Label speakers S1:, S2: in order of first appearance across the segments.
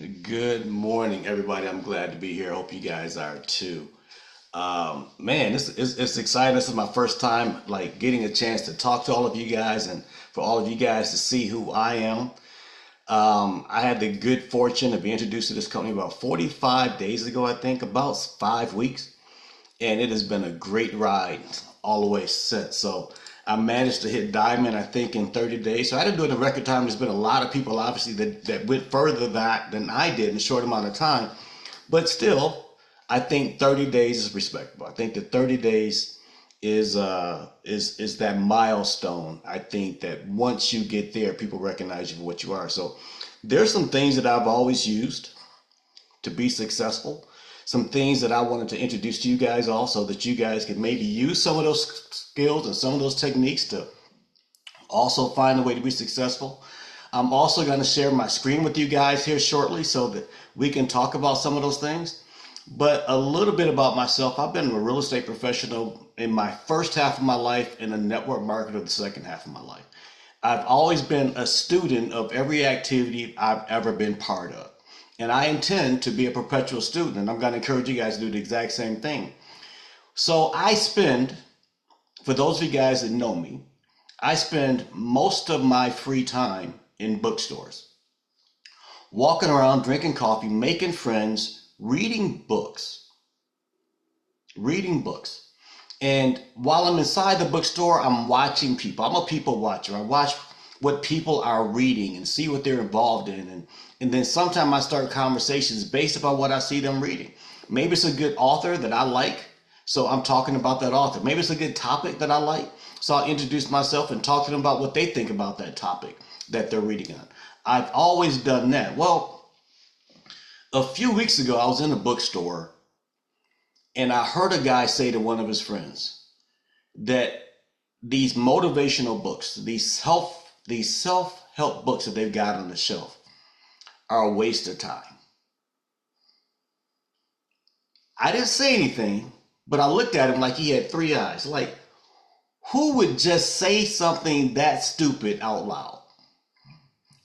S1: Good morning, everybody. I'm glad to be here. Hope you guys are too. Man, it's exciting. This is my first time like getting a chance to talk to all of you guys and for all of you guys to see who I am. I had the good fortune to be introduced to this company about 45 days ago, I think, about 5 weeks. And it has been a great ride all the way since. So I managed to hit diamond, I think, in 30 days. So I didn't do it in record time. There's been a lot of people, obviously, that went further than I did in a short amount of time. But still, I think 30 days is respectable. I think that 30 days is that milestone. I think that once you get there, people recognize you for what you are. So there's some things that I've always used to be successful. Some things that I wanted to introduce to you guys also that you guys could maybe use some of those skills and some of those techniques to also find a way to be successful. I'm also going to share my screen with you guys here shortly so that we can talk about some of those things. But a little bit about myself. I've been a real estate professional in my first half of my life and a network marketer the second half of my life. I've always been a student of every activity I've ever been part of. And I intend to be a perpetual student, and I'm going to encourage you guys to do the exact same thing. So I spend, for those of you guys that know me, I spend most of my free time in bookstores, walking around, drinking coffee, making friends, reading books. Reading books. And while I'm inside the bookstore, I'm watching people. I'm a people watcher. I watch what people are reading and see what they're involved in. And then sometimes I start conversations based upon what I see them reading. Maybe it's a good author that I like, so I'm talking about that author. Maybe it's a good topic that I like, so I'll introduce myself and talk to them about what they think about that topic that they're reading on. I've always done that. Well, a few weeks ago, I was in a bookstore and I heard a guy say to one of his friends that these motivational books, these self-help books that they've got on the shelf are a waste of time. I didn't say anything, but I looked at him like he had three eyes. Like, who would just say something that stupid out loud?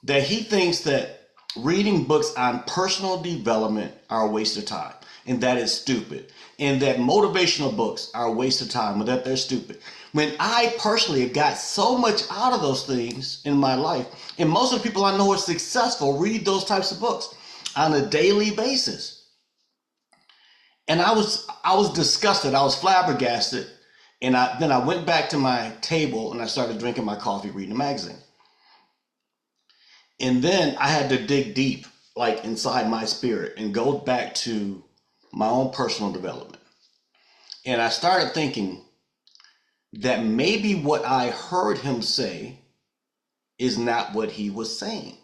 S1: That he thinks that reading books on personal development are a waste of time, and that is stupid. And that motivational books are a waste of time, and that they're stupid. When I personally have got so much out of those things in my life, and most of the people I know are successful read those types of books on a daily basis. And I was disgusted. I was flabbergasted. And then I went back to my table and I started drinking my coffee, reading a magazine. And then I had to dig deep, like inside my spirit, and go back to my own personal development. And I started thinking that maybe what I heard him say is not what he was saying.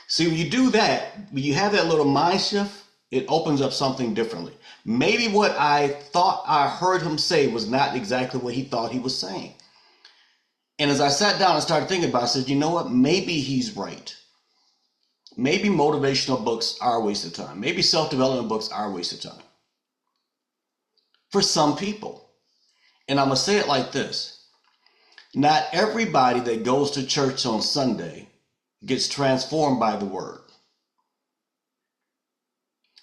S1: See, when you do that, when you have that little mind shift, it opens up something differently. Maybe what I thought I heard him say was not exactly what he thought he was saying. And as I sat down and started thinking about it, I said, you know what? Maybe he's right. Maybe motivational books are a waste of time. Maybe self-development books are a waste of time. For some people. And I'm going to say it like this. Not everybody that goes to church on Sunday gets transformed by the word.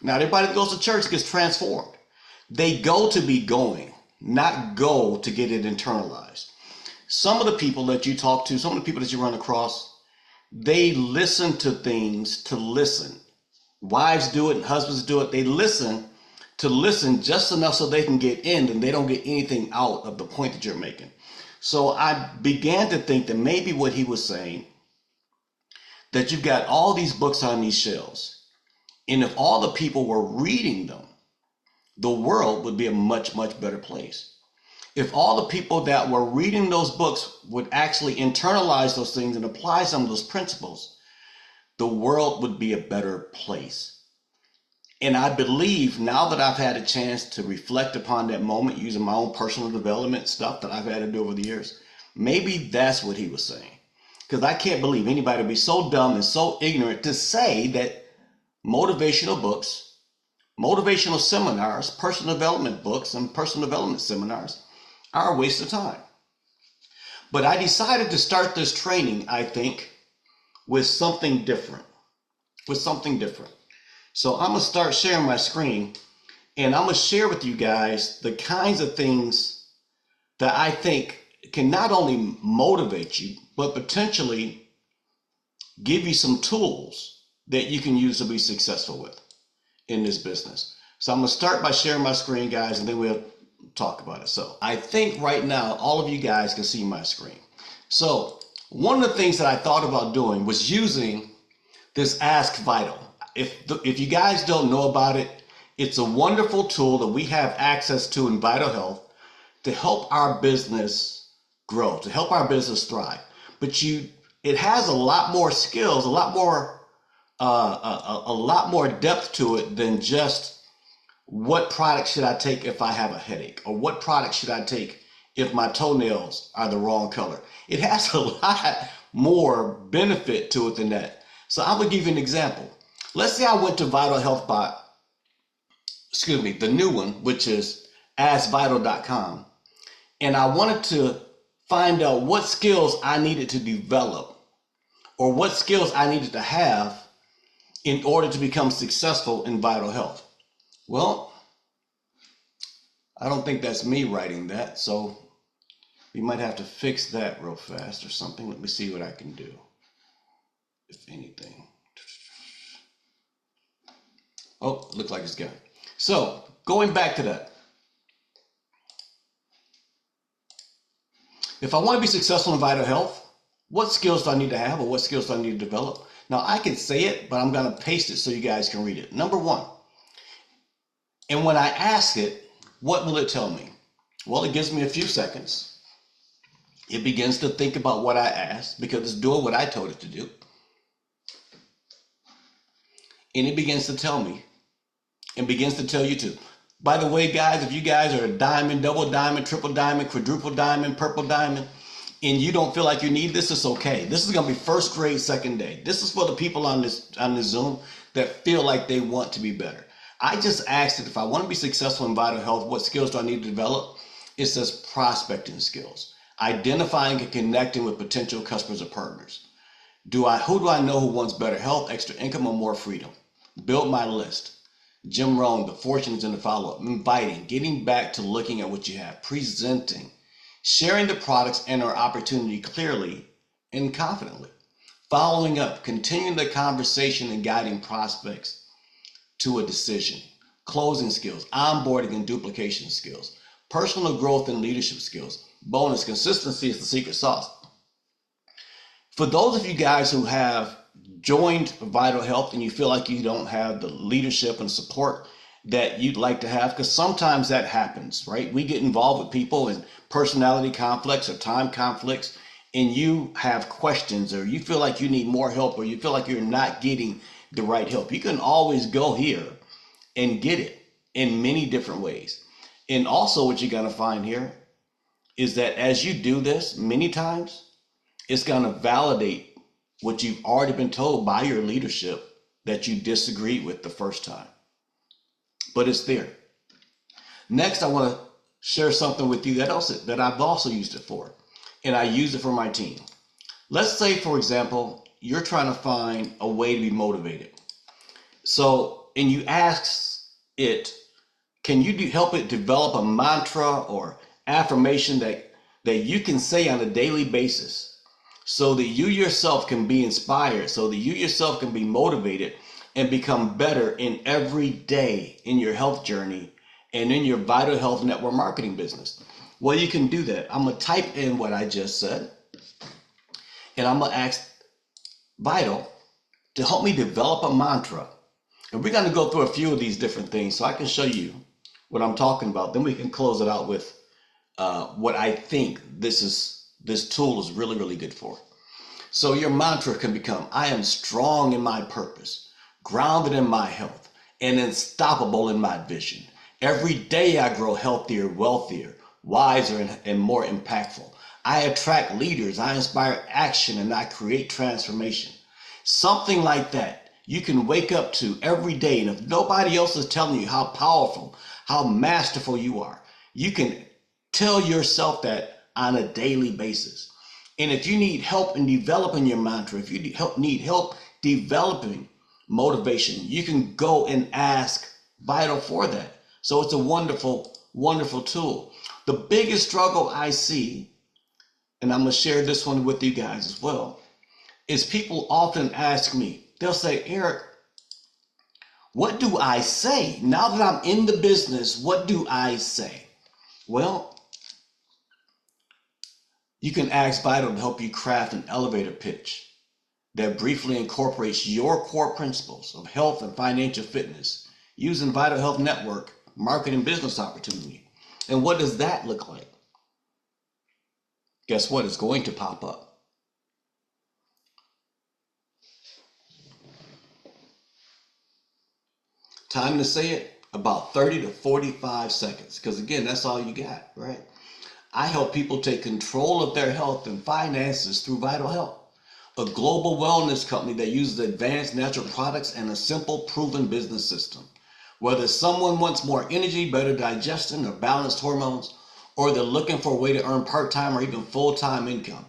S1: Not everybody that goes to church gets transformed. They go to be going, not go to get it internalized. Some of the people that you talk to, some of the people that you run across, they listen to things to listen. Wives do it and husbands do it. They listen to listen just enough so they can get in and they don't get anything out of the point that you're making. So I began to think that maybe what he was saying, that you've got all these books on these shelves, and if all the people were reading them, the world would be a much, much better place. If all the people that were reading those books would actually internalize those things and apply some of those principles, the world would be a better place. And I believe now that I've had a chance to reflect upon that moment using my own personal development stuff that I've had to do over the years, maybe that's what he was saying. Because I can't believe anybody would be so dumb and so ignorant to say that motivational books, motivational seminars, personal development books, and personal development seminars are a waste of time. But I decided to start this training, I think, with something different. with something different. So I'm gonna start sharing my screen, and I'm gonna share with you guys the kinds of things that I think can not only motivate you, but potentially give you some tools that you can use to be successful with in this business. So I'm gonna start by sharing my screen, guys, and then we'll talk about it. So I think right now all of you guys can see my screen. So one of the things that I thought about doing was using this AskVital. If you guys don't know about it, it's a wonderful tool that we have access to in Vital Health to help our business grow, to help our business thrive. But it has a lot more skills, a lot more depth to it than just what product should I take if I have a headache, or what product should I take if my toenails are the wrong color. It has a lot more benefit to it than that. So I'm gonna give you an example. Let's say I went to Vital Health the new one, which is AskVital.com, and I wanted to find out what skills I needed to develop, or what skills I needed to have in order to become successful in Vital Health. Well, I don't think that's me writing that, so we might have to fix that real fast or something. Let me see what I can do, if anything. Oh, it looks like it's gone. So going back to that. If I want to be successful in Vital Health, what skills do I need to have, or what skills do I need to develop? Now I can say it, but I'm going to paste it so you guys can read it. Number one, and when I ask it, what will it tell me? Well, it gives me a few seconds. It begins to think about what I asked because it's doing what I told it to do. And it begins to tell me, and begins to tell you too. By the way, guys, if you guys are a diamond, double diamond, triple diamond, quadruple diamond, purple diamond, and you don't feel like you need this, it's okay. This is gonna be first grade, second day. This is for the people on this Zoom that feel like they want to be better. I just asked it, if I want to be successful in Vital Health, what skills do I need to develop? It says prospecting skills, identifying and connecting with potential customers or partners. Who do I know who wants better health, extra income, or more freedom? Build my list. Jim Rohn, the fortunes in the follow-up. Inviting, getting back to looking at what you have. Presenting, sharing the products and our opportunity clearly and confidently. Following up, continuing the conversation and guiding prospects to a decision. Closing skills, onboarding and duplication skills. Personal growth and leadership skills. Bonus, consistency is the secret sauce. For those of you guys who have joined Vital Health and you feel like you don't have the leadership and support that you'd like to have, because sometimes that happens, right? We get involved with people in personality conflicts or time conflicts, and you have questions, or you feel like you need more help, or you feel like you're not getting the right help. You can always go here and get it in many different ways. And also what you're going to find here is that as you do this many times, it's going to validate what you've already been told by your leadership that you disagreed with the first time. But it's there. Next, I want to share something with you that I've also used it for, and I use it for my team. Let's say, for example, you're trying to find a way to be motivated. So, and you ask it, can you help it develop a mantra or affirmation that you can say on a daily basis, so that you yourself can be inspired, so that you yourself can be motivated and become better in every day in your health journey and in your Vital Health network marketing business? Well, you can do that. I'm going to type in what I just said, and I'm going to ask Vital to help me develop a mantra. And we're going to go through a few of these different things so I can show you what I'm talking about. Then we can close it out with what I think this tool is really, really good for. So your mantra can become, I am strong in my purpose, grounded in my health, and unstoppable in my vision. Every day I grow healthier, wealthier, wiser, and more impactful. I attract leaders, I inspire action, and I create transformation. Something like that you can wake up to every day. And if nobody else is telling you how powerful, how masterful you are, you can tell yourself that on a daily basis. And if you need help in developing your mantra, if you need help developing motivation. You can go and ask Vital for that. So it's a wonderful, wonderful tool. The biggest struggle I see, and I'm going to share this one with you guys as well, is people often ask me, they'll say, Eric, what do I say? Now that I'm in the business, what do I say? Well, you can ask Vital to help you craft an elevator pitch that briefly incorporates your core principles of health and financial fitness using Vital Health Network marketing business opportunity. And what does that look like? Guess what? It's going to pop up. Time to say it, about 30 to 45 seconds. Because again, that's all you got, right? I help people take control of their health and finances through Vital Health, a global wellness company that uses advanced natural products and a simple, proven business system. Whether someone wants more energy, better digestion, or balanced hormones, or they're looking for a way to earn part-time or even full-time income,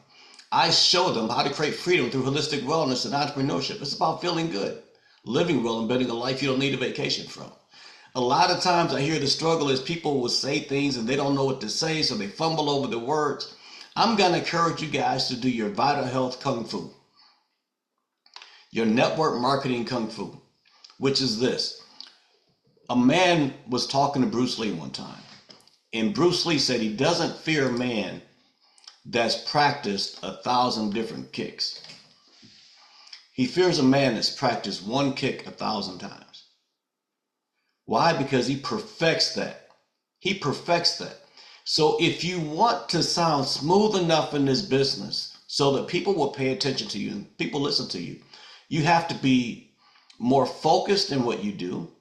S1: I show them how to create freedom through holistic wellness and entrepreneurship. It's about feeling good, living well, and building a life you don't need a vacation from. A lot of times I hear the struggle is people will say things and they don't know what to say, so they fumble over the words. I'm going to encourage you guys to do your Vital Health Kung Fu, your network marketing Kung Fu, which is this. A man was talking to Bruce Lee one time, and Bruce Lee said he doesn't fear a man that's practiced 1,000 different kicks. He fears a man that's practiced one kick 1,000 times. Why? Because he perfects that. He perfects that. So if you want to sound smooth enough in this business so that people will pay attention to you and people listen to you, you have to be more focused in what you do.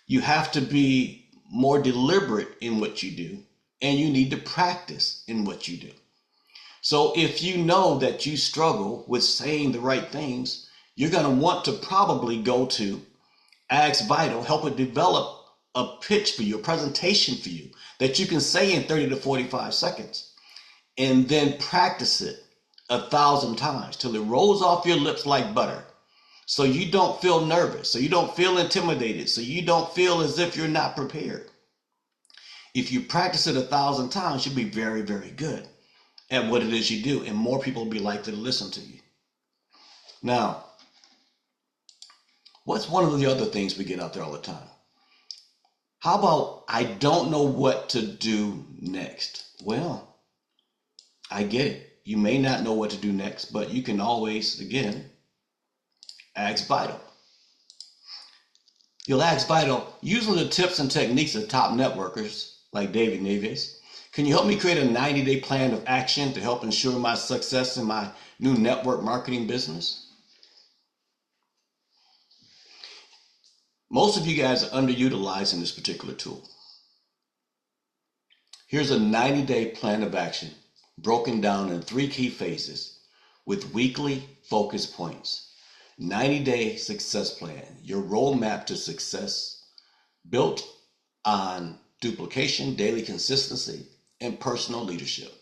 S1: You have to be more deliberate in what you do, and you need to practice in what you do. So if you know that you struggle with saying the right things, you're going to want to probably go to AskVital, help it develop a pitch for you, a presentation for you that you can say in 30 to 45 seconds, and then practice it 1,000 times till it rolls off your lips like butter. So you don't feel nervous, so you don't feel intimidated, so you don't feel as if you're not prepared. If you practice it 1,000 times, you'll be very, very good at what it is you do, and more people will be likely to listen to you. Now, what's one of the other things we get out there all the time? How about, I don't know what to do next? Well, I get it. You may not know what to do next, but you can always, again, ask Vital. You'll ask Vital, using the tips and techniques of top networkers like David Neves, can you help me create a 90-day plan of action to help ensure my success in my new network marketing business? Most of you guys are underutilizing this particular tool. Here's a 90-day plan of action broken down in 3 key phases with weekly focus points. 90-day success plan, your roadmap to success, built on duplication, daily consistency, and personal leadership.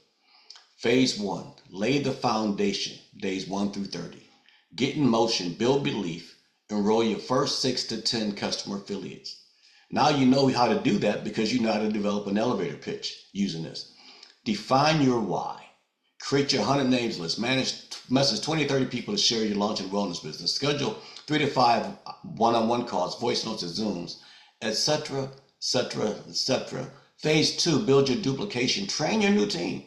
S1: Phase 1, lay the foundation, days 1 through 30. Get in motion, build belief, enroll your first 6 to 10 customer affiliates. Now you know how to do that because you know how to develop an elevator pitch using this. Define your why. Create your 100 names list. Message 20, 30 people to share your launch and wellness business. Schedule 3 to 5 one-on-one calls, voice notes, and Zooms, etc., etc., etc. Phase 2, build your duplication. Train your new team.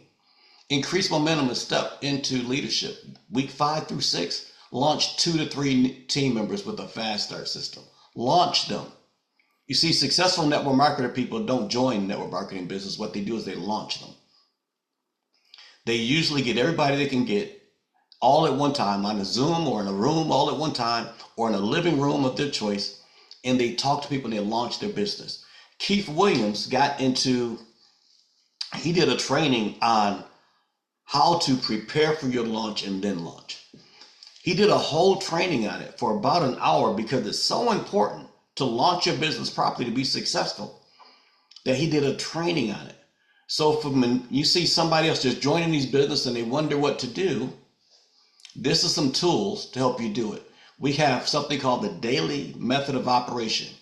S1: Increase momentum and step into leadership. Week 5 through 6, launch 2 to 3 team members with a fast start system. Launch them. You see, successful network marketer people don't join network marketing business. What they do is they launch them. They usually get everybody they can get all at one time on a Zoom or in a room all at one time or in a living room of their choice, and they talk to people and they launch their business. Keith Williams he did a training on how to prepare for your launch and then launch. He did a whole training on it for about an hour because it's so important to launch your business properly to be successful that he did a training on it. So when you see somebody else just joining these business and they wonder what to do, this is some tools to help you do it. we have something called the daily method of operation,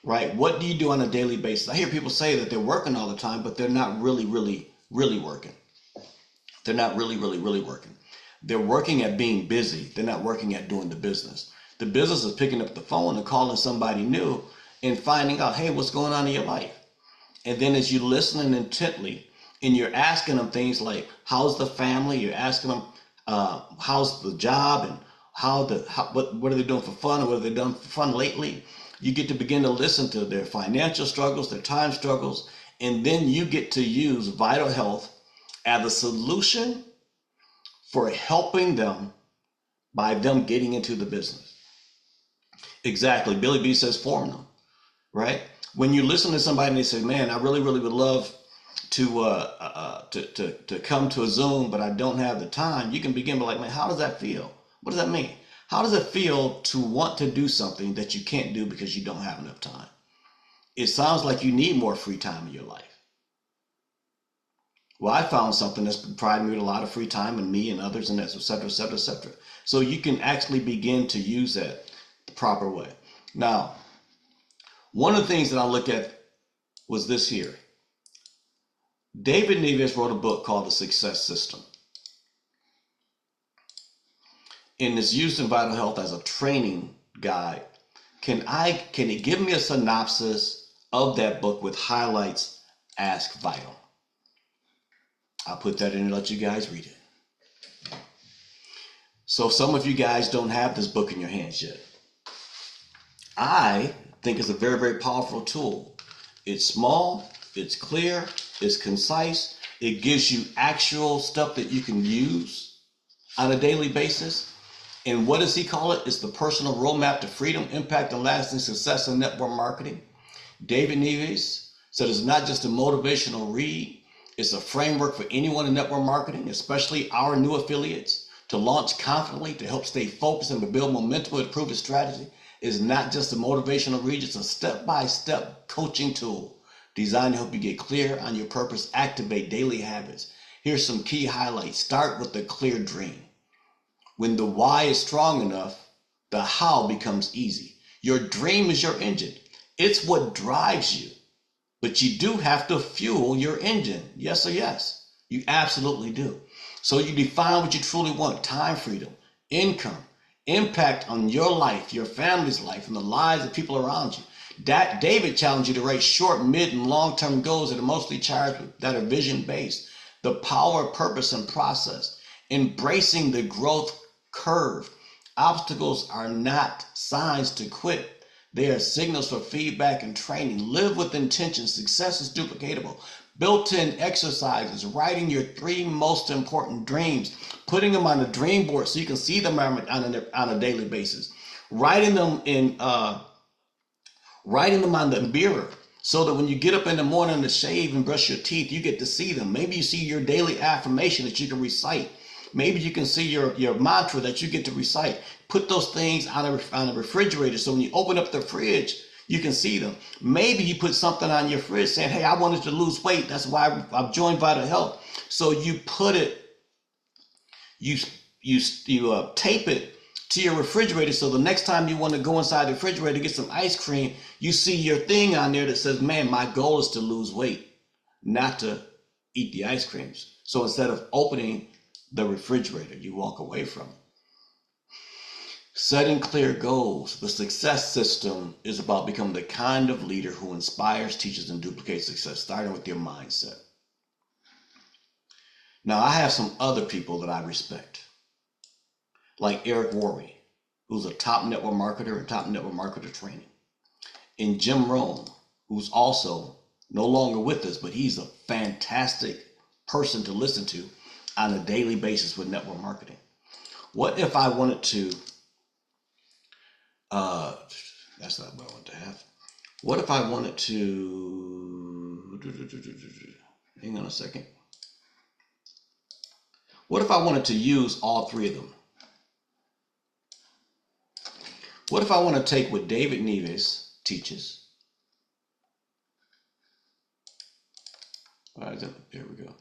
S1: right? What do you do on a daily basis? I hear people say that they're working all the time, but they're not really working. They're not really working. They're working at being busy. They're not working at doing the business. The business is picking up the phone and calling somebody new and finding out, hey, what's going on in your life? And then as you're listening intently and you're asking them things like, how's the family? You're asking them, how's the job, and what are they doing for fun, or what have they done for fun lately? You get to begin to listen to their financial struggles, their time struggles, and then you get to use Vital Health as a solution for helping them by them getting into the business. Exactly. Billy B says form them, right? When you listen to somebody and they say, man, I really would love to come to a Zoom, but I don't have the time, you can begin by like, man, how does that feel? What does that mean? How does it feel to want to do something that you can't do because you don't have enough time? It sounds like you need more free time in your life. Well, I found something that's provided me with a lot of free time, and me and others, and et cetera, et cetera, et cetera. So you can actually begin to use that the proper way. Now, one of the things that I look at was this here. David Neves wrote a book called The Success System. And it's used in Vital Health as a training guide. Can it give me a synopsis of that book with highlights? AskVital. I'll put that in and let you guys read it. So some of you guys don't have this book in your hands yet. I think it's a very powerful tool. It's small, it's clear, it's concise. It gives you actual stuff that you can use on a daily basis. And what does he call it? It's the personal roadmap to freedom, impact, and lasting success in network marketing. David Neves said it's not just a motivational read. It's a framework for anyone in network marketing, especially our new affiliates, to launch confidently, to help stay focused and to build momentum with proven strategy. It's not just a motivational read. It's a step-by-step coaching tool designed to help you get clear on your purpose, activate daily habits. Here's some key highlights. Start with a clear dream. When the why is strong enough, the how becomes easy. Your dream is your engine. It's what drives you. But you do have to fuel your engine. Yes or yes? You absolutely do. So you define what you truly want: time freedom, income, impact on your life, your family's life, and the lives of people around you. David challenged you to write short, mid, and long-term goals that are mostly that are vision-based. The power of purpose and process. Embracing the growth curve. Obstacles are not signs to quit. They are signals for feedback and training. Live with intention. Success is duplicatable. Built-in exercises. Writing your 3 most important dreams. Putting them on a dream board so you can see them on a daily basis. Writing them on the mirror so that when you get up in the morning to shave and brush your teeth, you get to see them. Maybe you see your daily affirmation that you can recite. Maybe you can see your mantra that you get to recite. Put those things on a refrigerator so when you open up the fridge, you can see them. Maybe you put something on your fridge saying, hey, I wanted to lose weight. That's why I've joined Vital Health. So you put it, you tape it to your refrigerator so the next time you want to go inside the refrigerator to get some ice cream, you see your thing on there that says, man, my goal is to lose weight, not to eat the ice creams. So instead of opening the refrigerator, you walk away from it. Setting clear goals. The success system is about becoming the kind of leader who inspires, teaches, and duplicates success, starting with your mindset. Now, I have some other people that I respect, like Eric Worre, who's a top network marketer and top network marketer training, and Jim Rohn, who's also no longer with us, but he's a fantastic person to listen to on a daily basis with network marketing. What if I wanted to, that's not what I want to have. What if I wanted to, hang on a second. What if I wanted to use all 3 of them? What if I want to take what David Neves teaches? All right, there we go.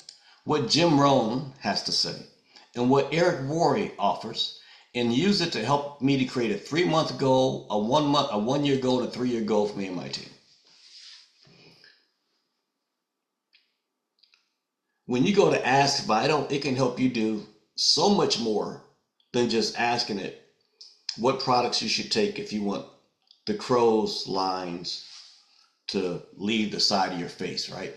S1: What Jim Rohn has to say, and what Eric Worre offers, and use it to help me to create a 3-month goal, a 1 month, a 1 year goal, and a 3 year goal for me and my team. When you go to AskVital, it can help you do so much more than just asking it what products you should take if you want the crow's lines to leave the side of your face, right?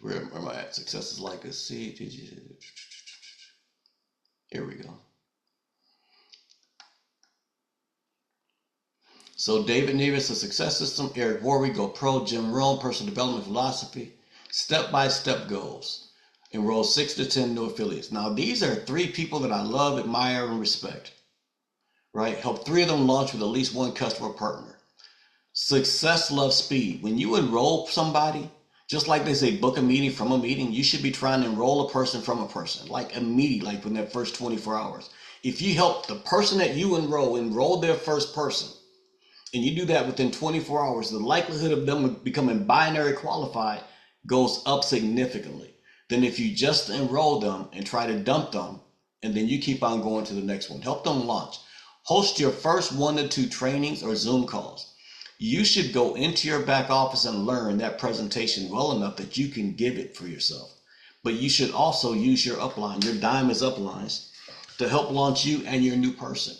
S1: Where am I at? Success is like a seed. Here we go. So David Nevis, The Success System, Eric Warwick, Go Pro, Jim Rohn, Personal Development Philosophy, Step-by-Step Goals. Enroll 6 to 10 new affiliates. Now, these are 3 people that I love, admire, and respect, right? Help 3 of them launch with at least 1 customer partner. Success loves speed. When you enroll somebody, just like they say, book a meeting from a meeting, you should be trying to enroll a person from a person, like immediately, like within that first 24 hours. If you help the person that you enroll their first person, and you do that within 24 hours, the likelihood of them becoming binary qualified goes up significantly than if you just enroll them and try to dump them, and then you keep on going to the next one. Help them launch. Host your first 1 to 2 trainings or Zoom calls. You should go into your back office and learn that presentation well enough that you can give it for yourself. But you should also use your upline, your diamond uplines, to help launch you and your new person.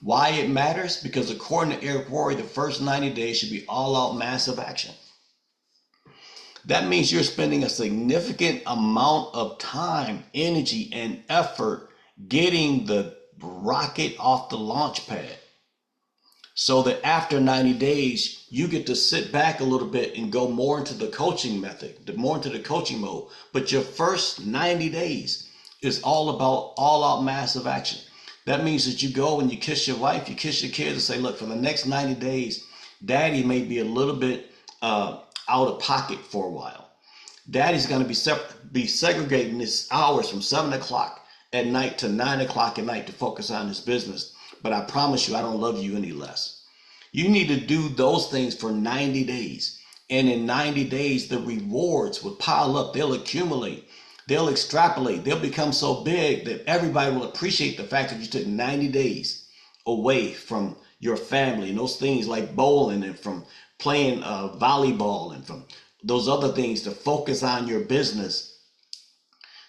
S1: Why it matters? Because according to Eric Worre, the first 90 days should be all out massive action. That means you're spending a significant amount of time, energy, and effort getting the rocket off the launch pad, so that after 90 days, you get to sit back a little bit and go more into the coaching method, more into the coaching mode. But your first 90 days is all about all out massive action. That means that you go and you kiss your wife, you kiss your kids and say, look, for the next 90 days, daddy may be a little bit out of pocket for a while. Daddy's going to be segregating his hours from 7 o'clock at night to 9 o'clock at night to focus on his business. But I promise you, I don't love you any less. You need to do those things for 90 days. And in 90 days, the rewards will pile up. They'll accumulate. They'll extrapolate. They'll become so big that everybody will appreciate the fact that you took 90 days away from your family and those things like bowling and from playing volleyball and from those other things to focus on your business.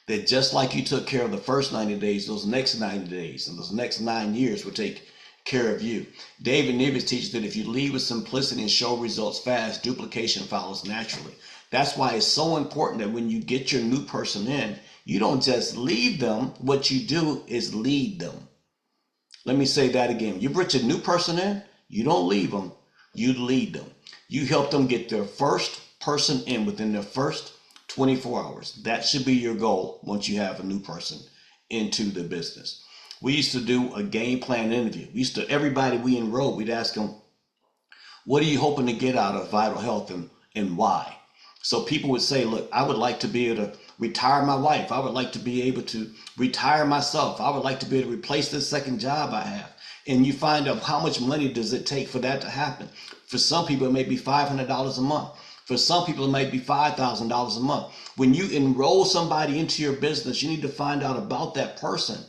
S1: That just like you took care of the first 90 days, those next 90 days and those next 9 years will take care of you. David Nevis teaches that if you lead with simplicity and show results fast, duplication follows naturally. That's why it's so important that when you get your new person in, you don't just leave them. What you do is lead them. Let me say that again. You bring a new person in, you don't leave them, you lead them. You help them get their first person in within their first 24 hours. That should be your goal once you have a new person into the business. We used to do a game plan interview. Everybody we enrolled, we'd ask them, what are you hoping to get out of Vital Health and why? So people would say, look, I would like to be able to retire my wife. I would like to be able to retire myself. I would like to be able to replace this second job I have. And you find out how much money does it take for that to happen. For some people, it may be $500 a month. For some people, it might be $5,000 a month. When you enroll somebody into your business, you need to find out about that person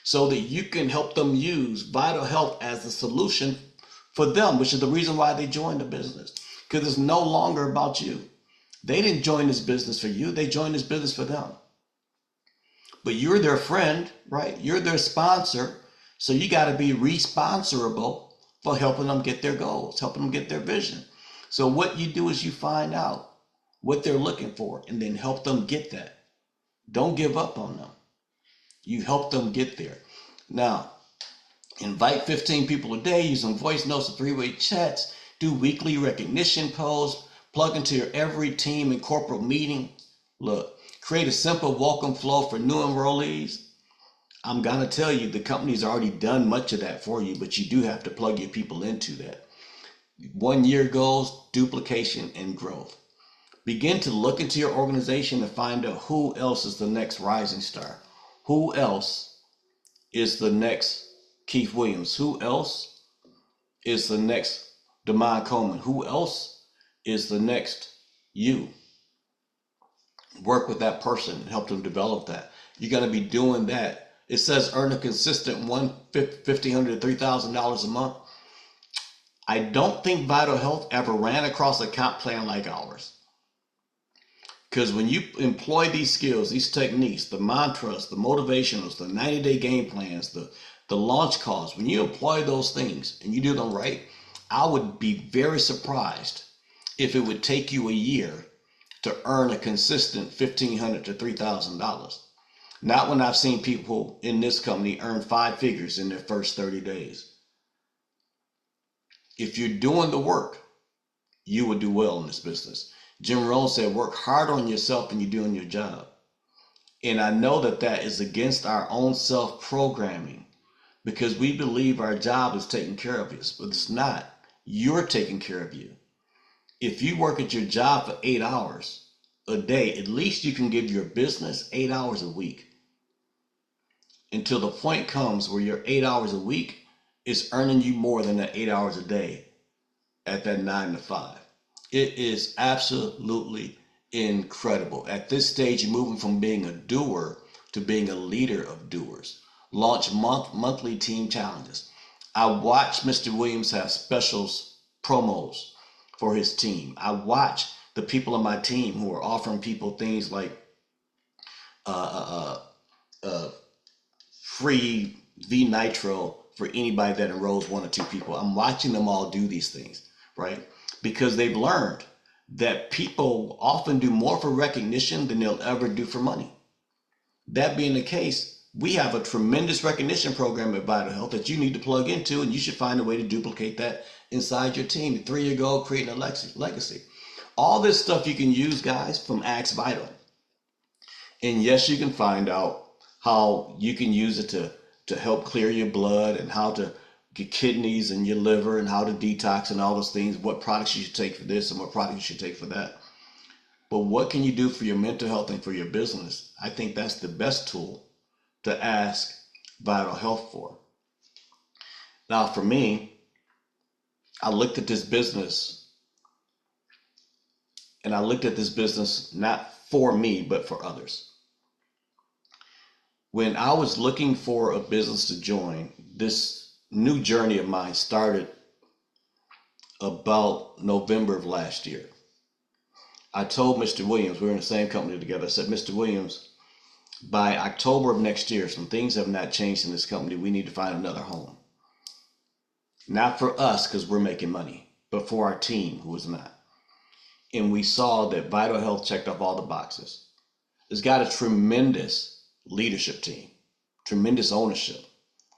S1: so that you can help them use Vital Health as the solution for them, which is the reason why they joined the business. Because it's no longer about you. They didn't join this business for you. They joined this business for them. But you're their friend, right? You're their sponsor. So you got to be responsible for helping them get their goals, helping them get their vision. So what you do is you find out what they're looking for and then help them get that. Don't give up on them. You help them get there. Now, invite 15 people a day using voice notes and 3-way chats. Do weekly recognition posts. Plug into your every team and corporate meeting. Look, create a simple welcome flow for new enrollees. I'm going to tell you, the company's already done much of that for you, but you do have to plug your people into that. 1 year goals, duplication, and growth. Begin to look into your organization and find out who else is the next rising star. Who else is the next Keith Williams? Who else is the next Damon Coleman? Who else is the next you? work with that person and help them develop that. You're going to be doing that. It says earn a consistent $1,500 to $3,000 a month. I don't think Vital Health ever ran across a comp plan like ours. Because when you employ these skills, these techniques, the mantras, the motivationals, the 90-day game plans, the launch calls, when you employ those things and you do them right, I would be very surprised if it would take you a year to earn a consistent $1,500 to $3,000. Not when I've seen people in this company earn 5 figures in their first 30 days. If you're doing the work, you will do well in this business. Jim Rohn said, work hard on yourself and you're doing your job. And I know that that is against our own self-programming because we believe our job is taking care of us, but it's not. You're taking care of you. If you work at your job for 8 hours a day, at least you can give your business 8 hours a week until the point comes where your 8 hours a week is earning you more than that 8 hours a day at that 9 to 5. It is absolutely incredible. At this stage, you're moving from being a doer to being a leader of doers. Launch monthly team challenges. I watch Mr. Williams have specials promos for his team. I watch the people on my team who are offering people things like free V Nitro for anybody that enrolls 1 or 2 people. I'm watching them all do these things, right? Because they've learned that people often do more for recognition than they'll ever do for money. That being the case, we have a tremendous recognition program at Vital Health that you need to plug into, and you should find a way to duplicate that inside your team. 3-year goal, creating a legacy. All this stuff you can use, guys, from AskVital. And yes, you can find out how you can use it to help clear your blood and how to get kidneys and your liver and how to detox and all those things, what products you should take for this and what products you should take for that. But what can you do for your mental health and for your business? I think that's the best tool to ask Vital Health for. Now, for me, I looked at this business and I looked at this business not for me, but for others. When I was looking for a business to join, this new journey of mine started about November of last year. I told Mr. Williams, we were in the same company together, I said, Mr. Williams, by October of next year, some things have not changed in this company. We need to find another home. Not for us, because we're making money, but for our team, who is not. And we saw that Vital Health checked off all the boxes. It's got a tremendous leadership team, tremendous ownership,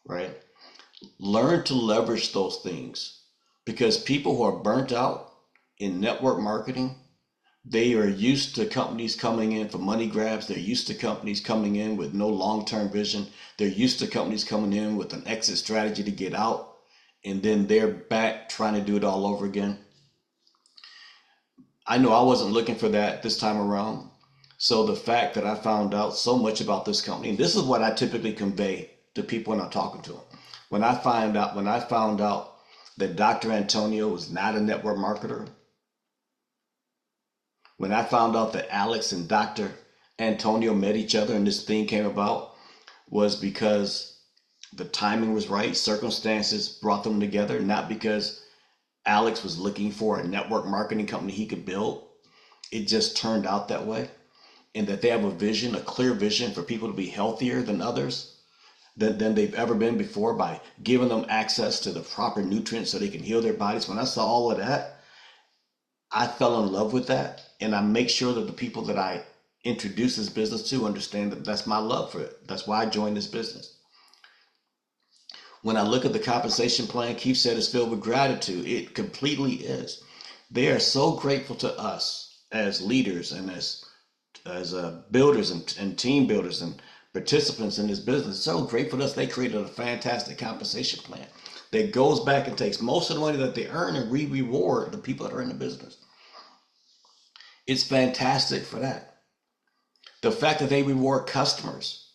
S1: right? Learn to leverage those things because people who are burnt out in network marketing, they are used to companies coming in for money grabs. They're used to companies coming in with no long-term vision. They're used to companies coming in with an exit strategy to get out, and then they're back trying to do it all over again. I know I wasn't looking for that this time around. So the fact that I found out so much about this company, and this is what I typically convey to people when I'm talking to them. When I found out that Dr. Antonio was not a network marketer, when I found out that Alex and Dr. Antonio met each other and this thing came about, was because the timing was right, circumstances brought them together, not because Alex was looking for a network marketing company he could build. It just turned out that way. And that they have a vision, a clear vision for people to be healthier than others, than they've ever been before, by giving them access to the proper nutrients so they can heal their bodies. When I saw all of that, I fell in love with that. And I make sure that the people that I introduce this business to understand that that's my love for it. That's why I joined this business. When I look at the compensation plan, Keith said it's filled with gratitude. It completely is. They are so grateful to us as leaders and as builders and team builders and participants in this business. So grateful to us. They created a fantastic compensation plan that goes back and takes most of the money that they earn and reward the people that are in the business. It's fantastic for that. The fact that they reward customers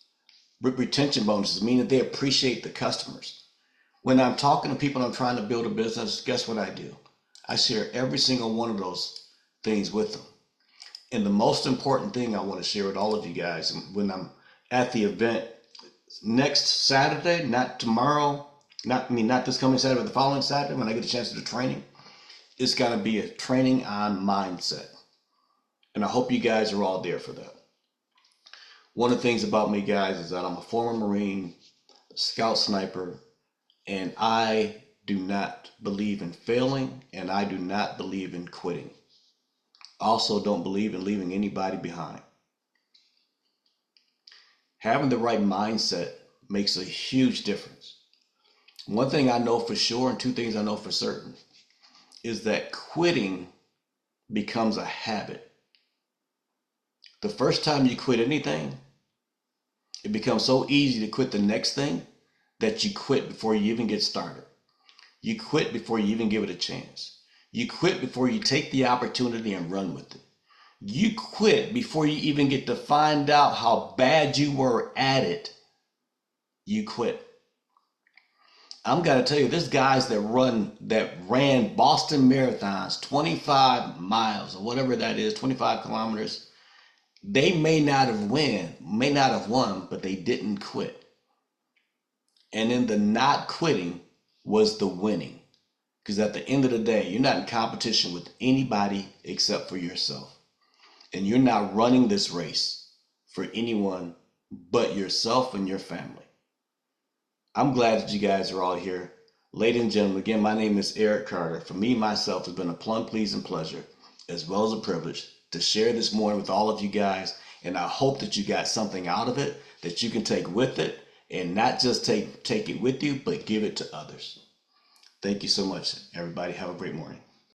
S1: with retention bonuses, meaning that they appreciate the customers. When I'm talking to people and I'm trying to build a business, guess what I do? I share every single one of those things with them. And the most important thing I want to share with all of you guys, when I'm at the event next Saturday, not tomorrow, not this coming Saturday, but the following Saturday, when I get a chance to do training, it's going to be a training on mindset. And I hope you guys are all there for that. One of the things about me, guys, is that I'm a former Marine, scout sniper, and I do not believe in failing, and I do not believe in quitting. I also don't believe in leaving anybody behind. Having the right mindset makes a huge difference. One thing I know for sure, and two things I know for certain, is that quitting becomes a habit. The first time you quit anything, it becomes so easy to quit the next thing that you quit before you even get started. You quit before you even give it a chance. You quit before you take the opportunity and run with it. You quit before you even get to find out how bad you were at it. You quit. I'm gonna tell you, there's guys that ran Boston marathons, 25 miles or whatever that is, 25 kilometers. They may not have won, but they didn't quit. And then the not quitting was the winning. Because at the end of the day, you're not in competition with anybody except for yourself. And you're not running this race for anyone but yourself and your family. I'm glad that you guys are all here. Ladies and gentlemen, again, my name is Eric Carter. For me, myself, it's been a plum pleasing pleasure, as well as a privilege, to share this morning with all of you guys. And I hope that you got something out of it that you can take with it, and not just take it with you, but give it to others. Thank you so much, everybody. Have a great morning.